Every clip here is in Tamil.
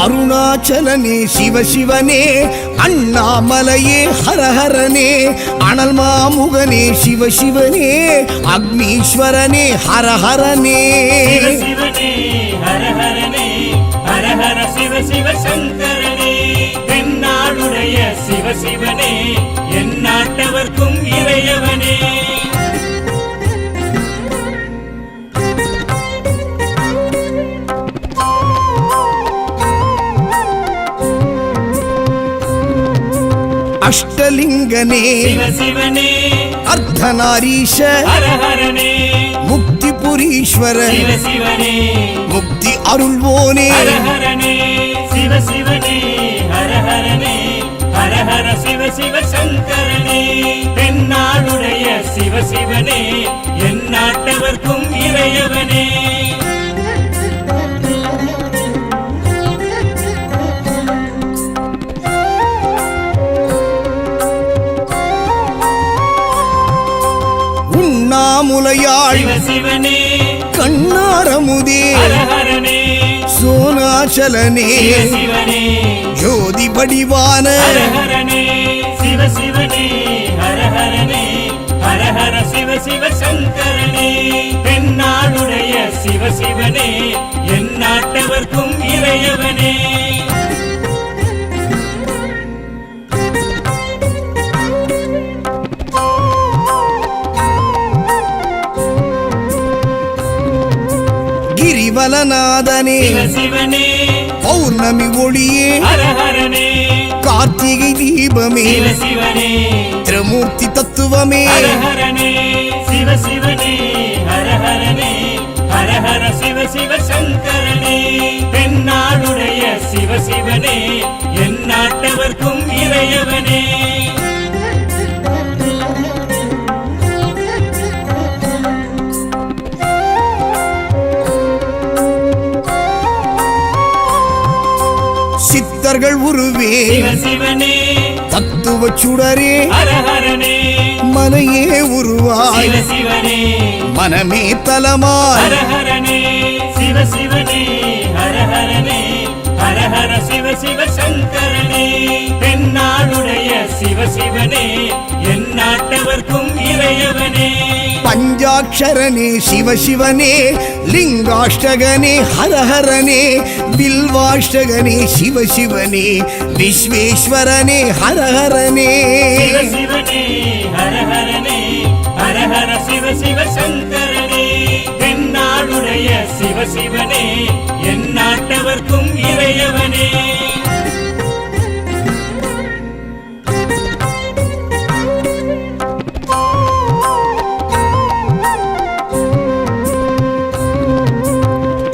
அருணாச்சலனே சிவசிவனே, அண்ணாமலையே ஹரஹரனே, அனல் மாமுகனே சிவசிவனே, அக்னீஸ்வரனே ஹரஹரனே. சிவசிவனே ஹரஹரனே, ஹரஹர சிவ சிவ சங்கரனே, தென்னாடுடைய சிவசிவனே, எந்நாட்டவர்க்கும் இறையவனே. அஷ்டலிங்கனே சிவசிவனே, அர்த்தநாரீஷ ஹரஹரனே, முக்திபுரீஸ்வர சிவசிவனே, முக்தி அருள்வோனே. ஹரஹரனே சிவசிவனே, ஹரஹரனே, ஹரஹர சிவ சிவ சங்கரனே, தென்னாடுடைய சிவசிவனே, எந்நாட்டவர்க்கும் இறையவனே. உண்ணாமுலையாள் சிவசிவனே, கண்ணாரமுதே ஹரஹரனே, சோனாச்சலனே சிவசிவனே, ஜோதி வடிவான ஹரஹரனே சிவசிவனே, ஹரஹரனே, ஹரஹர சிவ சிவ சங்கரனே, தென்னாடுடைய சிவசிவனே, எந்நாட்டவர்க்கும் இறையவனே. கிரிவலநாதனே சிவசிவனே, பௌர்ணமி ஒளியே ஹரஹரனே, கார்த்திகை தீபமே சிவசிவனே, திரிமூர்த்தி தத்துவமே. ஹரஹரனே சிவசிவனே, ஹரஹரனே, ஹரஹர சிவ சிவ சங்கரனே, தென்னாடுடைய சிவசிவனே, எந்நாட்டவர்க்கும் இறையவனே. சித்தர்கள் உருவே சிவசிவனே, தத்துவ சுடரே ஹரஹரனே, மனையே உருவாய் சிவசிவனே, மனமே தலமாய். ஹரஹரனே சிவசிவனே, ஹரஹரனே, ஹரஹர சிவ சிவ சங்கரனே, தென்னாடுடைய சிவசிவனே, எந்நாட்டவர்க்கும் இறையவனே. பஞ்சாட்சரனே சிவசிவனே, லிங்காஷ்டகனே ஹரஹரனே, பில்வாஷ்டகனே சிவசிவனே, விஸ்வேஸ்வரனே ஹரஹரனே. சிவசிவனே, ஹரஹரனே, ஹரஹர சிவ சிவ சங்கரனே, தென்னாடுடைய சிவசிவனே, எந்நாட்டவர்க்கும் இறையவனே.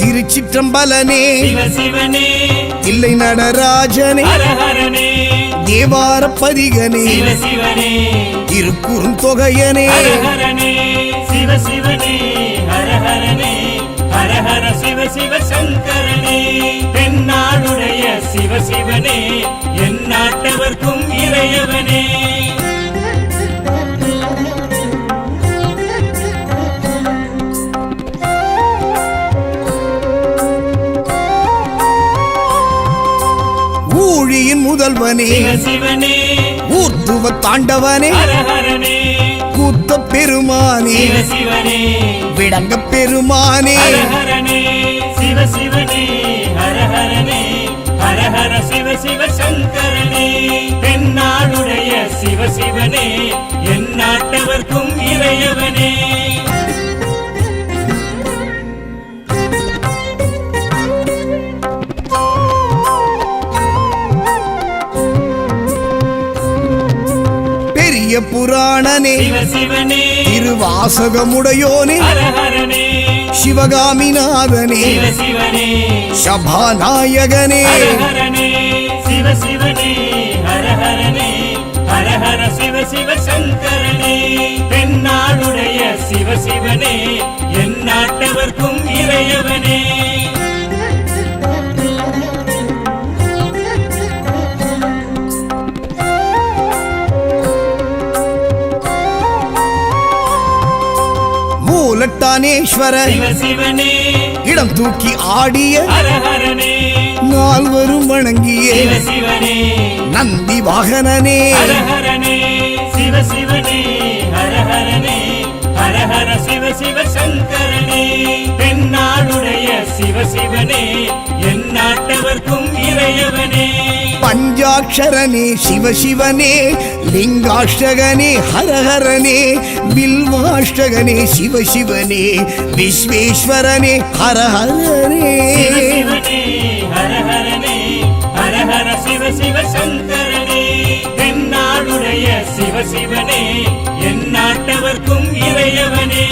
திருச்சிற்றம்பலனே சிவசிவனே, தில்லை நடராஜனே, ஹரஹரனே, தேவாரப்பதிகனே, சிவசிவனே, திருக்குறுந்தொகையனே. ஹரஹரனே சிவசிவனே, ஹரஹரனே, ஹரஹர சிவ சிவ சங்கரனே, தென்னாடுடைய சிவசிவனே, எந்நாட்டவர்க்கும் இறையவனே. ஊழியின் முதல்வனே சிவசிவனே, ஊர்த்துவ தாண்டவனே, ஹரஹரனே, கூத்த பெருமானே, சிவசிவனே, விடங்க பெருமானே. ஹரஹரனே சிவசிவனே, ஹரஹரனே, ஹரஹர சிவ சிவ சங்கரனே, தென்னாடுடைய சிவசிவனே, எந்நாட்டவர்க்கும் இறையவனே. பெரிய புராணனே சிவசிவனே, திருவாசகமுடையோனே, ஹரஹரனே, சிவகாமிநாதனே, சிவசிவனே, சபாநாயகனே. ஹரஹரனே சிவசிவனே, ஹரஹரனே, ஹரஹர சிவ சிவ சங்கரனே, தென்னாடுடைய நாட்டவர்க்கும் இறையவனே மூலட்டானேஸ்வர சிவ சிவனே இடம் தூக்கி ஆடிய ஹரஹரனே நால்வரும் வணங்கிய சிவ சிவனே நந்தி வாகனனே ஹரஹரனே சிவ சிவனே ஹரஹரனே ஹரஹர சிவ சிவ சங்கரனே தென்னாடுடைய சிவ சிவனே என் நாட்டவர்க்கும் இறையவனே பஞ்சாட்சரனே சிவசிவனே லிங்காஷ்டகனே ஹரஹரனே பில்வாஷ்டகனே சிவசிவனே விஸ்வேஸ்வரனே ஹரஹரனே சிவ சிவனே ஹரஹரனே ஹரஹர சிவ சிவ சங்கரனே தென்னாடுடைய சிவ சிவனே என் நாட்டவர்க்கும் இறையவனே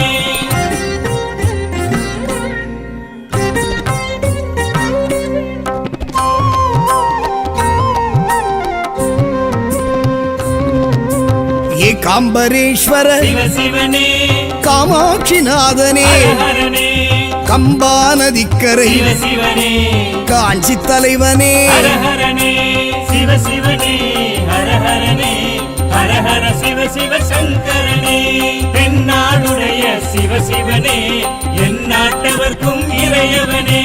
ஏகாம்பரேஸ்வர சிவ சிவனே காமாட்சிநாதனே ஹரஹரனே கம்பா நதிக்கரை சிவ சிவனே காஞ்சி தலைவனே ஹரஹரனே சிவ சிவனே ஹரஹரனே ஹரஹர சிவ சிவ சங்கரனே தென்னாடுடைய சிவ சிவனே என் நாட்டவர்க்கும் இறையவனே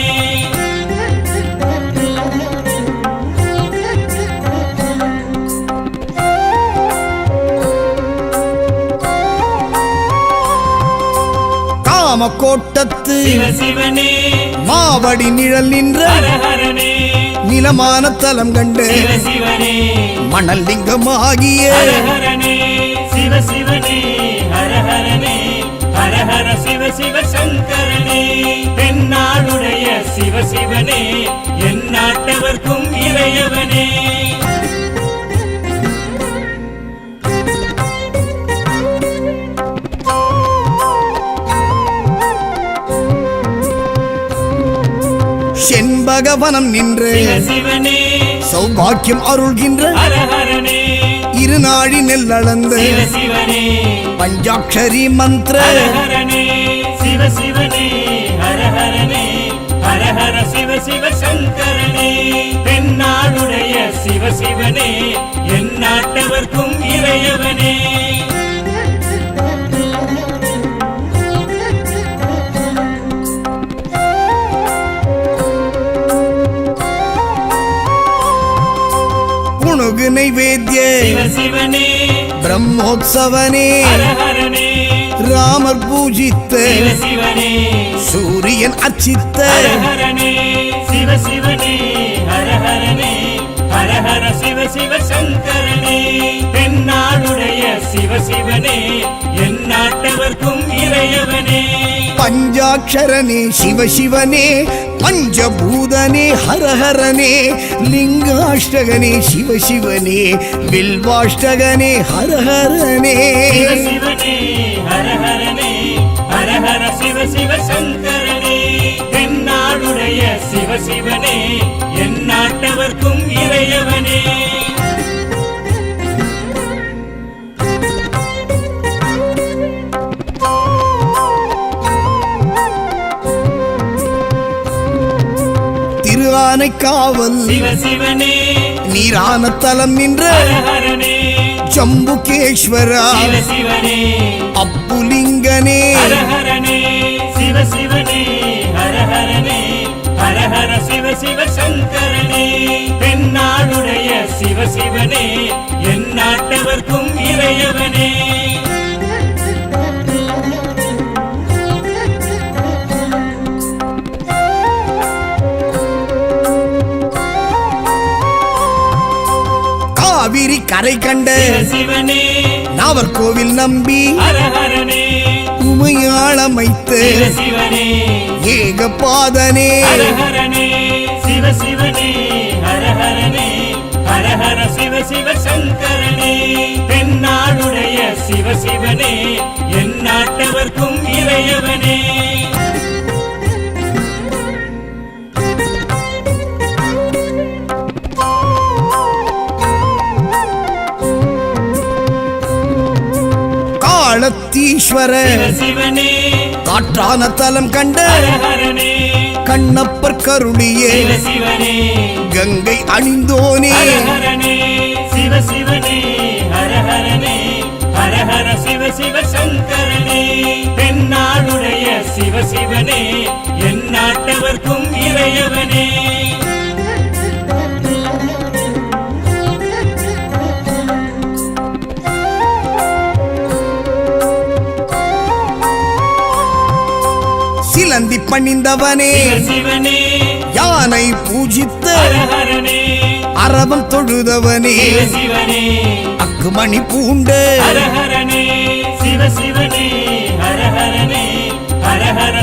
காமக்கோட்டத்து சிவ சிவனே மாவடி நிழல் நின்ற ஹரஹரனே நிலமான தலம் கண்டு சிவ சிவனே மணல் லிங்கமாகிய ஹரஹரனே சிவ சிவனே ஹரஹரனே ஹரஹர சிவ சிவ சங்கரனே தென்னாடுடைய சிவ சிவனே என் நாட்டவர்க்கும் இறையவனே செண்பகவனம் நின்று சிவ சிவனே சௌபாக்கியம் அருள்கின்ற ஹரஹரனே இருநாழி நெல்லளந்து சிவ சிவனே பஞ்சாட்சரி மந்திர ஹரஹரனே சிவ சிவனே ஹரஹரனே ஹரஹர சிவ சிவ சங்கரனே தென்னாடுடைய சிவ சிவனே என் நாட்டவர்க்கும் இறையவனே புணுகு நைவேத்திய சிவ சிவனே பிரம்மோத்சவனே ஹரஹரனே ராமர் பூஜித்த சிவ சிவனே சூரியன் அர்ச்சித்த ஹரஹரனே சிவ சிவனே ஹரஹரனே ஹரஹர சிவ சிவ சங்கரனே தென்னாடுடைய சிவ சிவனே என் நாட்டவர்க்கும் இறையவனே பஞ்சாட்சரனே சிவசிவனே பஞ்சபூதனே ஹரஹரனே லிங்காஷ்டகனே சிவசிவனே வில்வாஷ்டகனே ஹரஹரனே சிவ சிவனே ஹரஹரனே ஹரஹர சிவ சிவ சங்கரனே தென்னாடுடைய சிவ சிவனே என் நாட்டவர்க்கும் இறையவனே திருஆனைக்காவல் சிவ சிவனே நீரான தலம் நின்ற ஹரஹரனே ஜம்புகேஸ்வரா சிவ சிவனே அப்புலிங்கனே ஹரஹரனே சிவ சிவனே ஹரஹரனே ஹரஹர சிவ சிவ சங்கரனே தென்னாடுடைய சிவ சிவனே என் நாட்டவர்க்கும் இறையவனே காவிரி கரை கண்ட சிவ சிவனே நாவர்கோவில் நம்பி ஹரஹரனே உமையாளமைத்து சிவ சிவனே ஏகபாதனே ஹரஹரனே சிவ சிவனே ஹரஹரனே ஹரஹர சிவ சிவ சங்கரனே தென்னாடுடைய சிவ சிவனே என் நாட்டவர்க்கும் இறையவனே வானத்தீஸ்வர சிவனே காற்றான தலம் கண்ட ஹரஹரனே கண்ணப்பர் கருளியே சிவனே கங்கை அணிந்தோனே ஹரஹரனே சிவனே ஹரஹரனே ஹரஹர சிவ சங்கரனே தென்னாடுடைய சிவனே எந்நாட்டவர்க்கும் இறையவனே சிலந்தி பணிந்தவனே சிவனே யானை பூஜித்த ஹரஹரனே அரவம் தொழுதவனே சிவனே அக்குமணி பூண்ட ஹரஹரனே சிவனே ஹரஹரனே ஹரஹர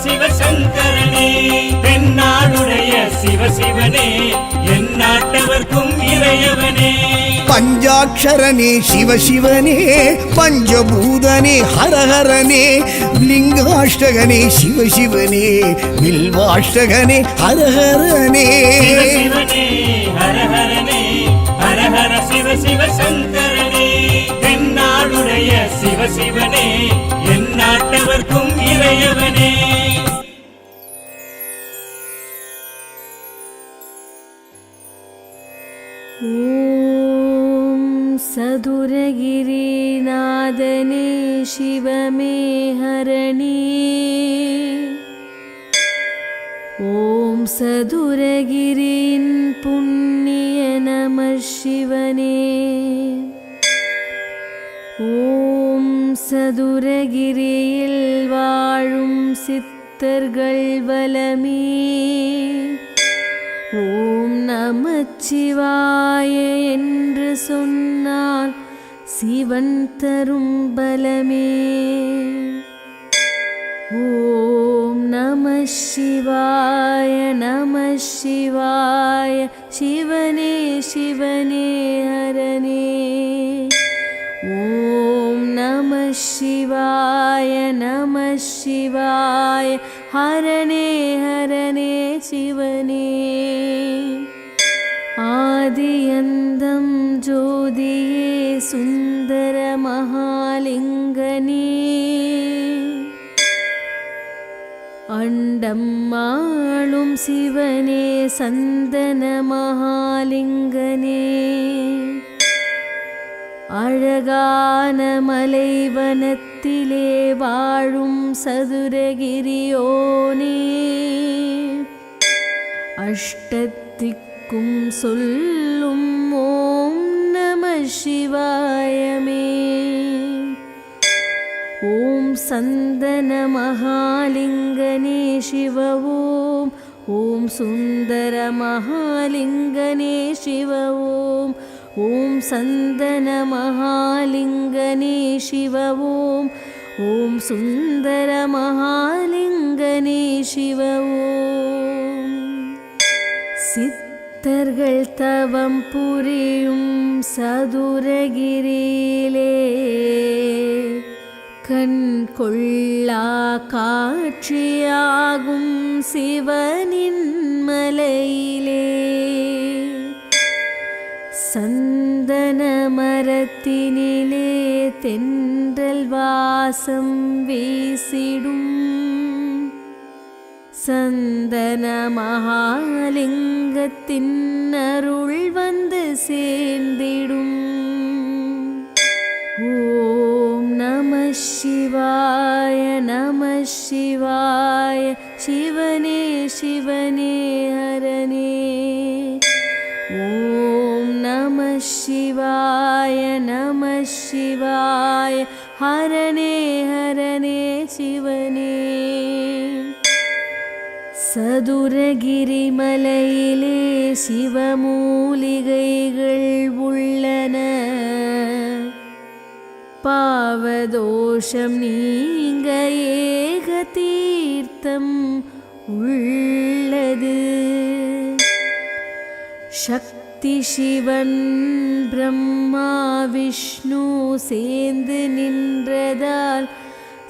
சிவ சங்கரனே தென்னாடுடைய சிவனே எந்நாட்டவர்க்கும் இறையவனே பஞ்சாட்சரனே சிவனே பஞ்சபூதனே ஹரஹரனே லிங்காஷ்டகனே சிவனே வில்வாஷ்டகனே ஹரஹரனே சிவனே ஹரஹரனே ஹரஹர சிவ சங்கரனே தென்னாடுடைய சிவனே எந்நாட்டவர்க்கும் இறையவனே ஓம் சதுரகிரிநாதனே சிவமே ஹரணி ஓம் சதுரகிரியின் புண்ணிய நம சிவனே ஓம் சதுரகிரியில் வாழும் சித்தர்கள் வலமே ஓம் நமச்சிவாய என்று சொன்னால் சிவன் தரும் பலமே ஓம் நம சிவாய சிவனே ஹரனே ஓம் நம சிவாய ஹரனே சிவனே ஆதியந்தம் ஜோதியே சுந்தர மகாலிங்கனே அண்டம் ஆளும் சிவனே சந்தன மகாலிங்கனே அழகான மலைவனத்திலே வாழும் சதுரகிரியோனே அஷ்டத்திக்கும் சொல்லும் ஓம் நம சிவாயமே ஓம் சந்தன மகாலிங்கனே சிவ ஓம் சுந்தர மகாலிங்கனே சிவ ஓம் சந்தன மகாலிங்கனே சிவ ஓம் சுந்தர மகாலிங்கனே சிவ சித்தர்கள் தவம் புரியும் சதுரகிரியிலே கண் கொள்ளா காட்சியாகும் சிவனின் மலையிலே சந்தன மரத்தினிலே தென்றல் வாசம் வீசிடும் சந்தன மகாலிங்கத்தின் அருள் வந்து சேர்ந்திடும் ஓம் நம சிவாய சிவனே ஹரனே ஓம் நம சிவாய ஹரனே சிவனே சதுரகிரி மலையிலே சிவமூலிகைகள் உள்ளன பாவதோஷம் நீங்க ஏக தீர்த்தம் உள்ளது சக்தி சிவன் பிரம்மா விஷ்ணு சேர்ந்து நின்றதால்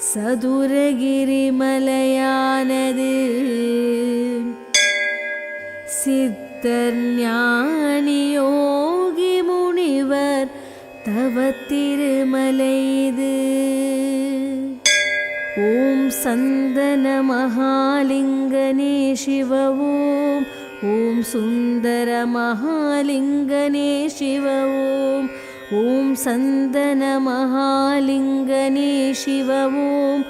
சதுரகிரி மலையானது சித்தர் ஞானி யோகி முனிவர் தவ திருமலை இது ஓம் சந்தன மகாலிங்கனே சிவ ஓம். ஓம் சுந்தர மகாலிங்கனே சிவ ஓம். ஓம் சந்தன மகாலிங்கனே சிவ ஓம்.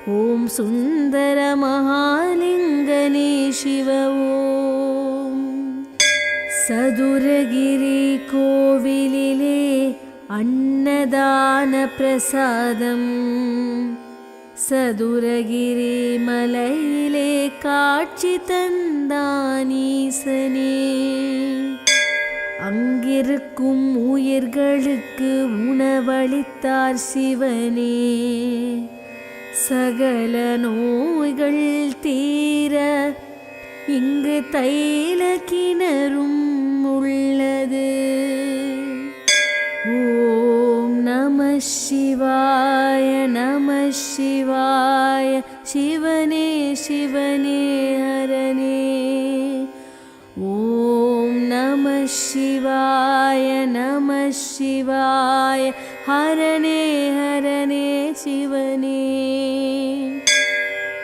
ஓம் சுந்தர மகாலிங்கனே சிவ ஓம். சதுரகிரி கோவிலிலே அன்னதான பிரசாதம். சதுரகிரி மலையிலே காட்சி தந்தானீசனே. அங்கிருக்கும் உயிர்களுக்கு உணவளித்தார் சிவனே. சகல நோய்கள் தீர இங்கு தைல கிணறும் உள்ளது. ஓம் நம சிவாய நம சிவாய. சிவனே சிவனே ஹரனே. ஓம் நம சிவாய நம சிவாய. ஹரனே ஹரனே சிவனே.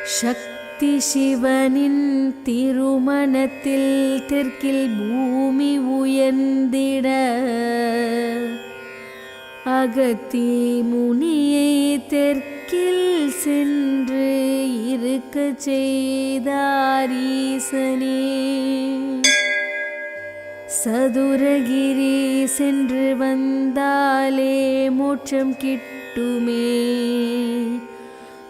சக்தி சிவனின் திருமணத்தில் தெற்கில் பூமி உயர்ந்திட அகத்தி முனியை தெற்கில் சென்று இருக்க செய்தார் ஈசனே. சதுரகிரி சென்று வந்தாலே மோட்சம் கிட்டுமே.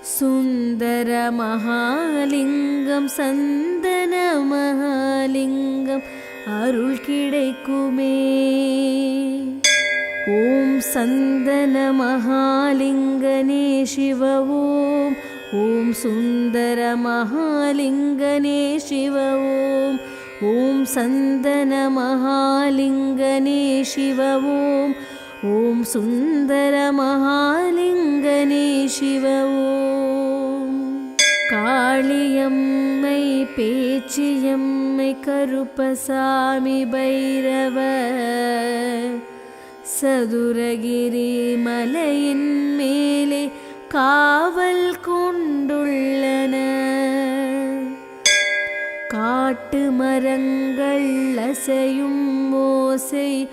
சுந்தர மகாலிங்கம் சந்தன மகாலிங்கம் அருள் கிடைக்குமே. ஓம் சந்தன மகாலிங்கனே சிவ ஓம். ஓம் சுந்தர மகாலிங்கனே சிவ ஓம். ஓம் சந்தன மகாலிங்கனே சிவ ஓம். ஓம் சுந்தர மகாலிங்கனே சிவ ஓம். காளியம்மை பேச்சியம்மை கருப்பசாமி பைரவர் சதுரகிரி மலையின் மேலே காவல் கொண்டுள்ளன. காட்டு மரங்கள் அசையும் ஓசை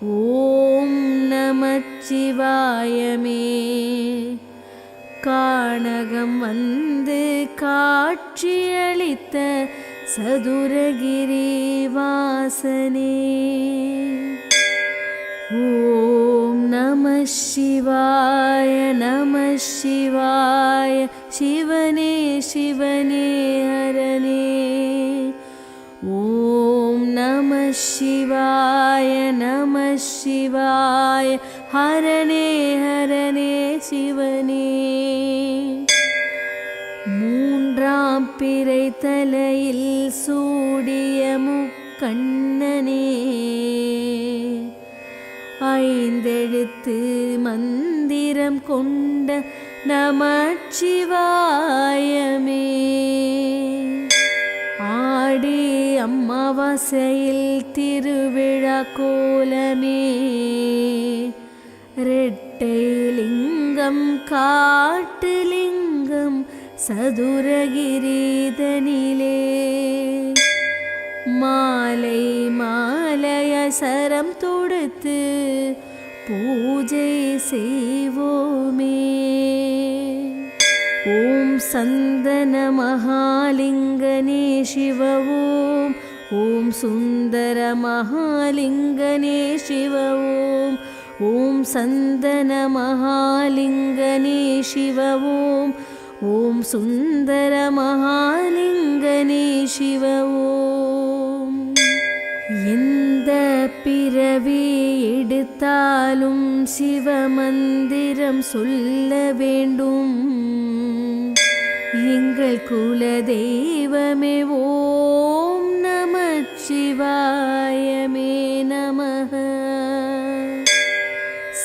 ஓம் நமச்சிவாயமே. கானகம் வந்து காட்சியளித்த சதுரகிரி வாசனே. ஓம் நம சிவாய நம சிவாய. சிவனே சிவனே ஹரனே. ஓம் நம சிவாய நம சிவாய. ஹரனே ஹரனே சிவனே. மூன்றாம் பிறை தலையில் சூடிய முக்கண்ணனே. ஐந்தெழுத்து மந்திரம் கொண்ட நமச்சிவாயமே. ஆடி அமாவாசையில் திருவிழா கோலமே. ரெட்டை லிங்கம் காட்டு லிங்கம் சதுரகிரிதனிலே. மாலை மாலைய சரம் தொடுத்து பூஜை செய்வோமே. ஓம் சந்தன மகாலிங்கனே சிவ ஓம். ஓம் சுந்தர மகாலிங்கனே சிவ ஓம். ஓம் சந்தன மகாலிங்கனே சிவ ஓம். ஓம் சுந்தர மகாலிங்கனே சிவ ஓம். எந்த பிறவி எடுத்தாலும் சிவமந்திரம் சொல்ல வேண்டும். எங்கள் குல தெய்வமே ஓம் நமச்சிவாயமே நமஹ.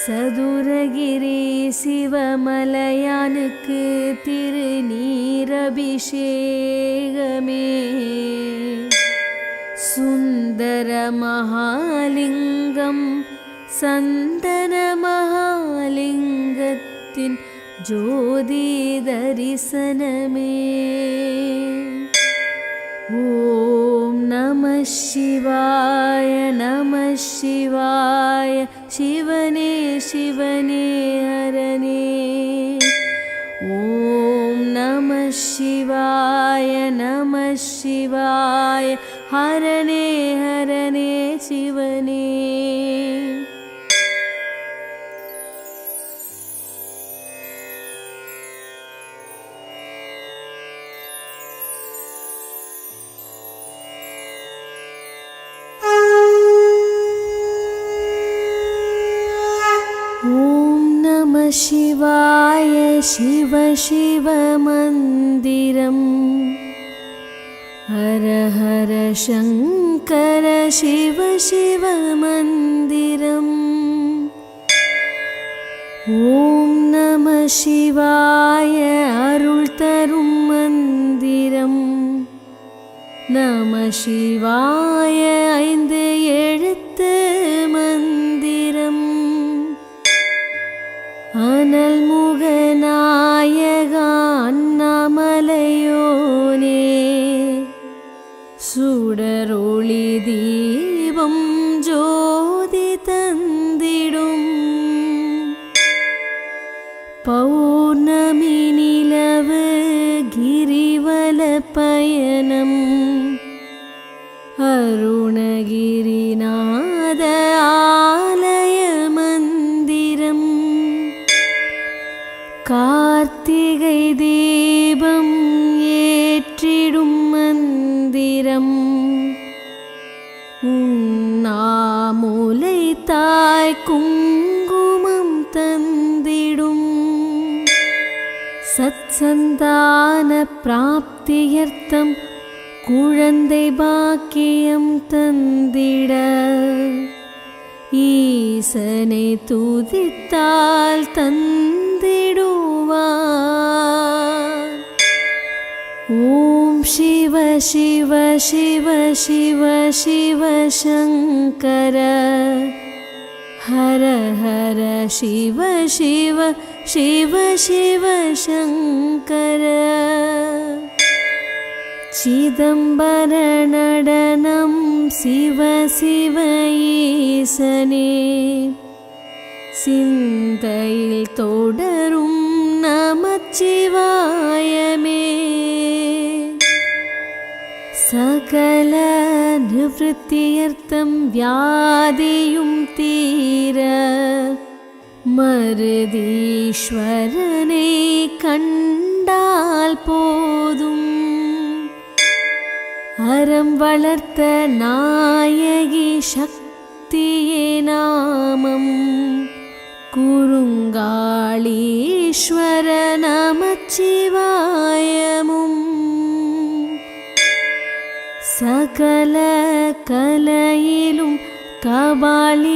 சதுரகிரி சிவமலையானுக்கு திருநீரபிஷேகமே. சுந்தர மகாலிங்கம் சந்தன மகாலிங்கத்தின் ஜோதி தரிசனமே. ஓம் நம சிவாய நம சிவாய சிவனே சிவனே ஹரனே. ஓம் நம சிவாய நம சிவாய ஹரனே ஹரனே சிவனே. शिवाय शिव शिव मन्दिरम् हर हर शङ्कर शिव शिव मन्दिरम्. ॐ नमः शिवाय अरुள் तरुम् मन्दिरम्. नमः शिवाय ஐந்து எழுத்து மந்திரம். அனல் முகநாயகா அண்ணாமலையோனே, சுடரொளி தீபம் ஜோதி தந்திடும். பௌர்ணமி நிலவு கிரிவல பயணம். அருணகிரிநாத ஆலய மந்திரம். கார்த்திகை தீபம் ஏற்றிடும் மந்திரம். உண்ணாமுலை தாய் குங்குமம் தந்திடும். சத்சந்தான பிராப்தியர்த்தம் குழந்தை பாக்கியம் தந்திட. ஈசனை துதித்தால் தந்திடுவார். ஓம் சிவ சிவ சிவ சிவ சிவ சங்கர. ஹர ஹர சிவ சிவ சிவ சிவ சங்கர. சிதம்பர நடனம் சிவ சிவ ஈசனே. சிந்தையில் தொடரும் நமச்சிவாயமே. சகல நிவൃத்தியர்த்தம் வியாதியும் தீர. மருதீஸ்வரனை கண்டால் போதும். அறம் வளர்த்த நாயகி சக்தியே நாமம். குறுங்காளீஸ்வர நமச்சிவாயமும். சகல கலையிலும் கபாலீஸ்வரனே.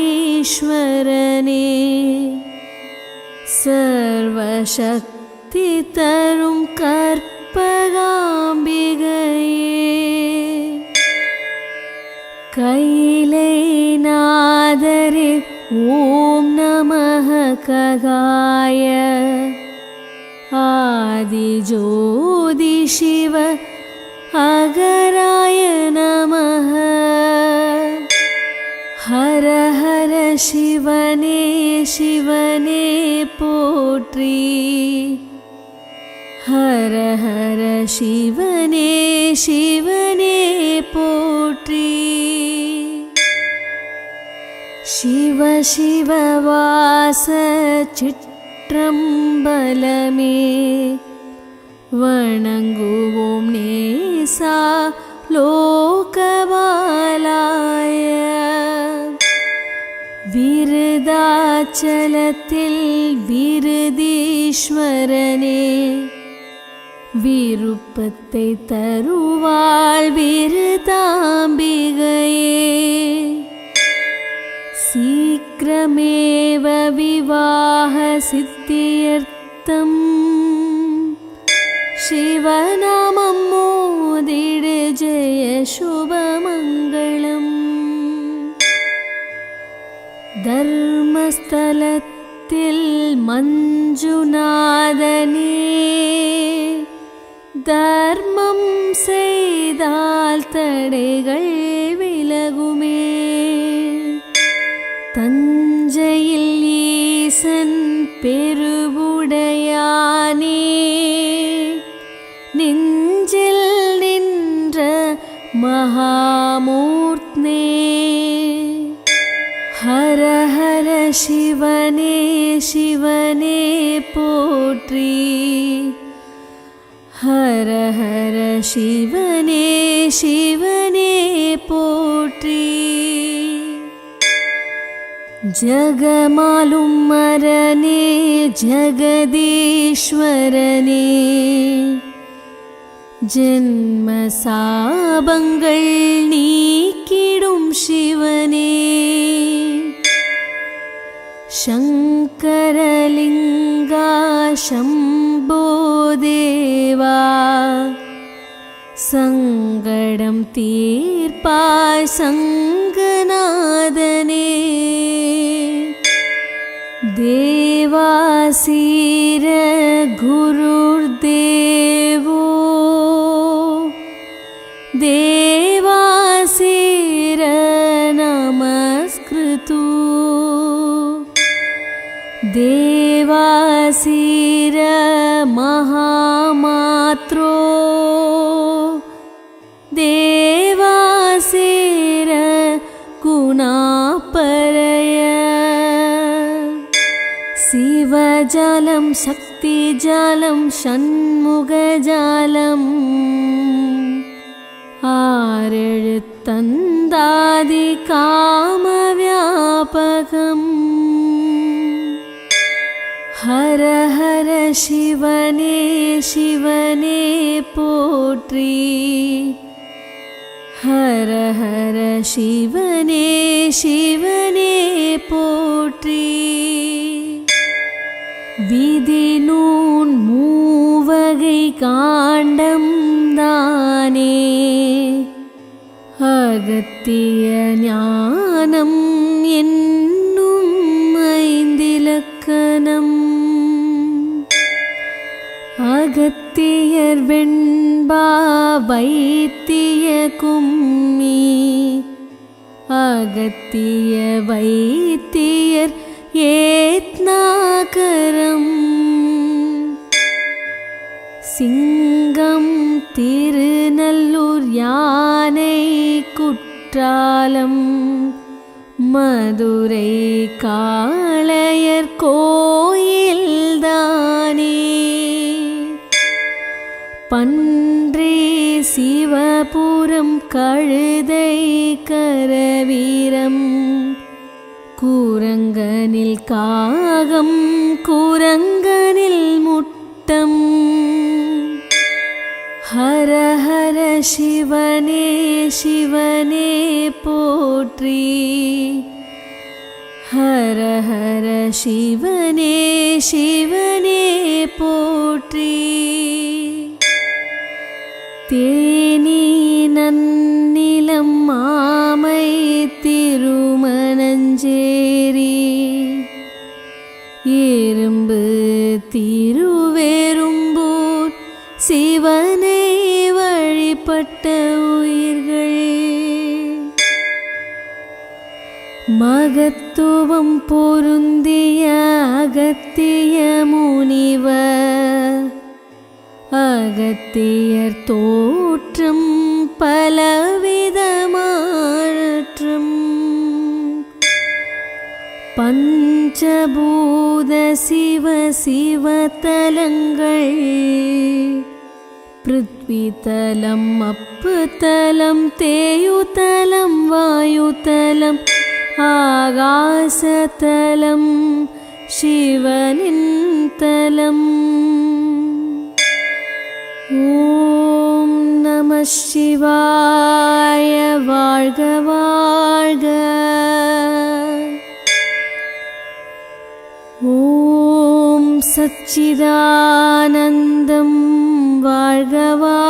சர்வசக்தி தரும் கற்பகாம்பிகையே. கைலை நாதரே ஓம் நமः ககாய. ஆதி ஜோதி சிவ அகராய நமः. ஹர ஹர சிவனே சிவனே போற்றி. ஹர ஹர சிவனே சிவனே போற்றி. சிவ சிவ வாச சிற்றம்பலமே. வணங்குவோம் நேசா லோகபாலாய. விருதாச்சலத்தில் விருதீஸ்வரனே. விருப்பத்தை தருவாள் விருதாம்பிகையே. சீக்கிரமேவ விவாஹ சித்தியர்த்தம். சிவநாமம் மோதிடு ஜெய சுபமங்களம். தர்மஸ்தலத்தில் மஞ்ச தர்மம் செய்தால் தடைகள் விலகுமே. தஞ்சையில் ஈசன் பெருவுடையானே, நெஞ்சில் நின்ற மகாமூர்த்தனே. ஹர ஹர சிவனே சிவனே போற்றி, ஹர ஹர சிவனே சிவனே போற்றி. ஜகமாலும் மரனே ஜகதீஸ்வரனே, ஜென்ம சாபங்கள் நீக்கிடும் சிவனே. சங்கரலிங்கா சம்போ தேவா, சங்கடம் தீர்ப்பாய் சங்கநாதனே. தேவாசீர குருர்தேவோ, தேவாசீர நமஸ்கிருதோ, தேவாசீர மகாமாத்ரோ, தேவாசீர குணாபரய. சிவஜாலம் சக்திஜாலம் ஷண்முகஜாலம், ஆறெழுத்தந்தாதி காமவியாபகம். ஹர ஹர சிவனே சிவனே போற்றி, ஹர ஹர சிவனே சிவனே போற்றி. விதிநூன் மூவகை காண்டம் தானே, அகத்திய ஞானம் என்னும் ஐந்திலக்கணம். அகத்தியர் வெண்பா வைத்திய கும்மி, அகத்திய வைத்தியர் ஏத்னாகரம். சிங்கம் திருநல்லூர் யானை குற்றாலம், மதுரை காளையர் கோயில்தானே. பன்றி சிவபுரம் கழுதை கரவீரம், கூரங்கனில் காகம் கூரங்கனில் முட்டம். ஹர ஹர சிவனே சிவனே போற்றி, ஹர ஹர சிவனே சிவனே போற்றி. தேனி நன்னிலம் மாமை திருமணஞ்சேரி, எறும்பு திருவேறும்பூர் சிவனை வழிபட்ட உயிர்கள். மகத்துவம் பொருந்திய அகத்திய முனிவர், அகத்தியர் தோற்றம் பலவிதமாற்றும். பஞ்சபூத சிவ சிவதலங்கள், பிருத்விதலம் அப்புதலம் தேயுதலம் வாயுதலம் ஆகாசதலம் சிவனின் தலம். ஓம் நம சிவாய. வாழ்க வாழ்க. ஓம் சச்சிதானந்தம். வாழ்க வாழ்க.